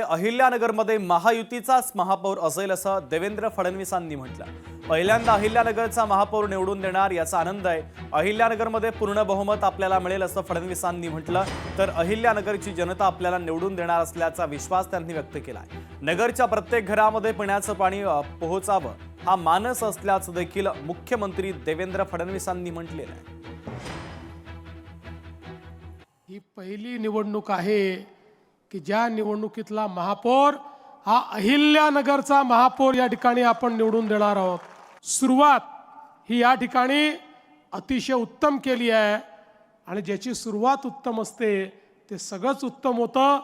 अहिल्यानगरमध्ये महायुतीचाच महापौर असेल असं देवेंद्र फडणवीसांनी म्हटलं। पहिल्यांदा अहिल्यानगरचा महापौर निवडून देणार याचा आनंद आहे। अहिल्यानगरमध्ये पूर्ण बहुमत आपल्याला मिळेल असं फडणवीसांनी म्हटलं। तर अहिल्यानगरची जनता आपल्याला निवडून देणार असल्याचा विश्वास त्यांनी व्यक्त केला। नगरच्या प्रत्येक घरामध्ये पिण्याचं पाणी पोहोचावं हा मानस असल्याचं देखील मुख्यमंत्री देवेंद्र फडणवीसांनी म्हटलेलं आहे। ही पहिली निवडणूक आहे की ज्या निवडणुकीतला महापौर हा अहिल्यानगरचा महापौर या ठिकाणी आपण निवडून देणार आहोत। सुरुवात ही या ठिकाणी अतिशय उत्तम केली आहे आणि ज्याची सुरुवात उत्तम असते ते सगळंच उत्तम होतं।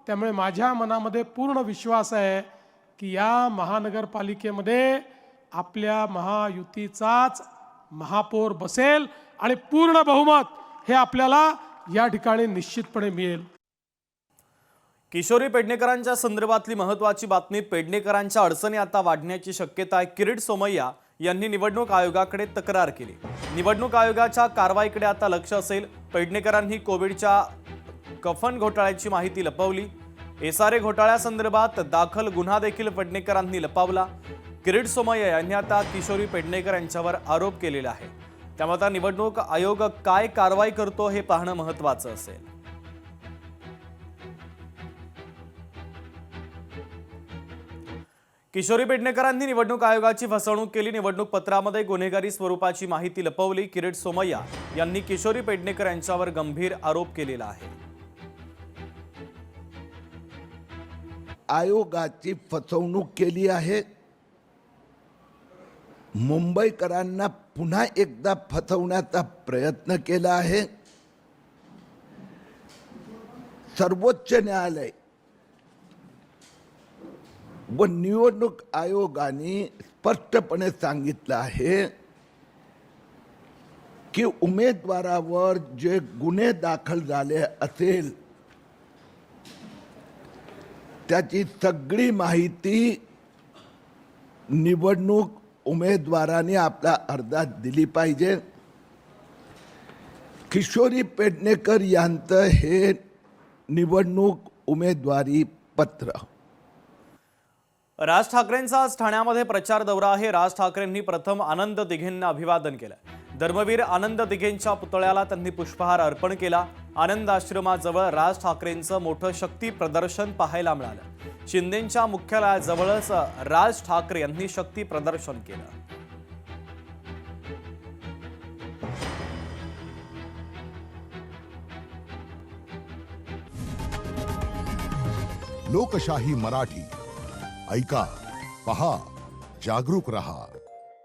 त्यामुळे माझ्या मनामध्ये पूर्ण विश्वास आहे की या महानगरपालिकेमध्ये आपल्या महायुतीचाच महापौर बसेल आणि पूर्ण बहुमत हे आपल्याला या ठिकाणी निश्चितपणे मिळेल। किशोरी पेडणेकरांच्या संदर्भातली महत्त्वाची बातमी। पेडणेकरांच्या अडचणी आता वाढण्याची शक्यता आहे। किरीट सोमय्या यांनी निवडणूक आयोगाकडे तक्रार केली। निवडणूक आयोगाच्या कारवाईकडे आता लक्ष असेल। पेडणेकरांनी कोविडच्या कफन घोटाळ्याची माहिती लपवली। एसआरए घोटाळ्यासंदर्भात दाखल गुन्हा देखील पेडणेकरांनी लपवला। किरीट सोमय्या यांनी आता किशोरी पेडणेकर यांच्यावर आरोप केलेला आहे। त्यामुळे आता निवडणूक आयोग काय कारवाई करतो हे पाहणं महत्त्वाचं असेल। किशोरी पेडणेकरांनी निवडणूक आयोगाची फसवणूक केली। निवडणूक पत्रामध्ये गुन्हेगारी स्वरूपाची माहिती लपवली। किरीट सोमय्या यांनी किशोरी पेडणेकर यांच्यावर गंभीर आरोप केलेला आहे। आयोगाची फसवणूक केली आहे। मुंबईकरांना पुन्हा एकदा फसवण्याचा प्रयत्न केला आहे। सर्वोच्च न्यायालय व निवडणूक आयोगाने स्पष्टपणे सांगितलं आहे की उमेदवारावर जे गुन्हे दाखल झाले असेल त्याची सगळी माहिती निवडणूक उमेदवाराने आपल्या अर्जात दिली पाहिजे। किशोरी पेडणेकर यांचं हे निवडणूक उमेदवारी पत्र। राज ठाकरेंचा आज ठाण्यामध्ये प्रचार दौरा आहे। राज ठाकरेंनी प्रथम आनंद दिघेंना अभिवादन केलं। धर्मवीर आनंद दिघेंच्या पुतळ्याला त्यांनी पुष्पहार अर्पण केला। आनंद आश्रमाजवळ राज ठाकरेंचं मोठं शक्ती प्रदर्शन पाहायला मिळालं। शिंदेंच्या मुख्यालयाजवळच राज ठाकरे यांनी शक्ती प्रदर्शन केलं। लोकशाही मराठी ऐका, पहा, जागरूक रहा।